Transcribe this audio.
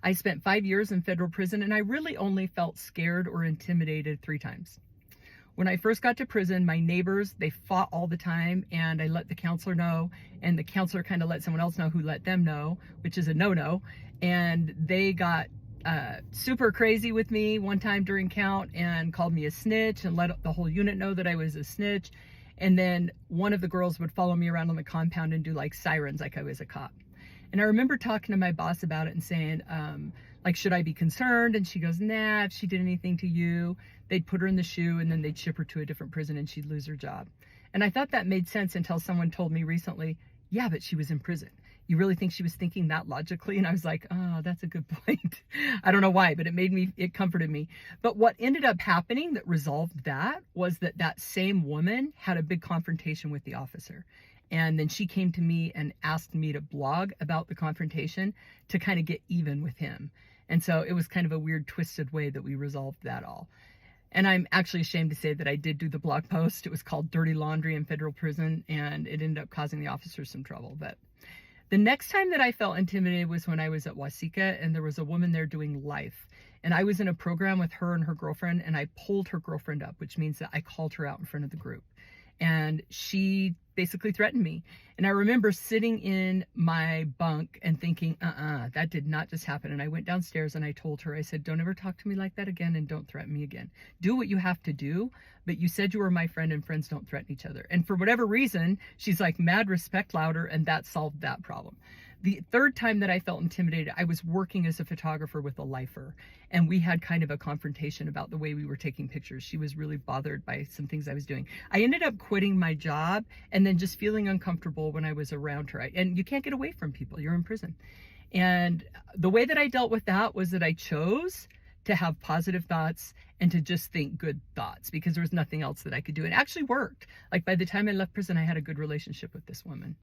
I spent 5 years in federal prison, and I really only felt scared or intimidated 3 times. When I first got to prison, my neighbors, they fought all the time, and I let the counselor know, and the counselor kind of let someone else know who let them know, which is a no-no. And they got super crazy with me one time during count and called me a snitch and let the whole unit know that I was a snitch. And then one of the girls would follow me around on the compound and do like sirens like I was a cop. And I remember talking to my boss about it and saying, like, should I be concerned? And she goes, nah, if she did anything to you, they'd put her in the shoe and then they'd ship her to a different prison and she'd lose her job. And I thought that made sense until someone told me recently, yeah, but she was in prison. You really think she was thinking that logically? And I was like, oh, that's a good point. I don't know why, but it comforted me. But what ended up happening that resolved that was that same woman had a big confrontation with the officer. And then she came to me and asked me to blog about the confrontation to kind of get even with him. And so it was kind of a weird, twisted way that we resolved that all. And I'm actually ashamed to say that I did do the blog post. It was called Dirty Laundry in Federal Prison, and it ended up causing the officers some trouble. But the next time that I felt intimidated was when I was at Wasika, and there was a woman there doing life. And I was in a program with her and her girlfriend, and I pulled her girlfriend up, which means that I called her out in front of the group. And she basically threatened me. And I remember sitting in my bunk and thinking, that did not just happen. And I went downstairs and I told her, I said, don't ever talk to me like that again, and don't threaten me again. Do what you have to do, but you said you were my friend, and friends don't threaten each other. And for whatever reason, she's like, mad respect louder, and that solved that problem. The third time that I felt intimidated, I was working as a photographer with a lifer, and we had kind of a confrontation about the way we were taking pictures. She was really bothered by some things I was doing. I ended up quitting my job and then just feeling uncomfortable when I was around her. And you can't get away from people, you're in prison. And the way that I dealt with that was that I chose to have positive thoughts and to just think good thoughts, because there was nothing else that I could do. It actually worked. Like, by the time I left prison, I had a good relationship with this woman.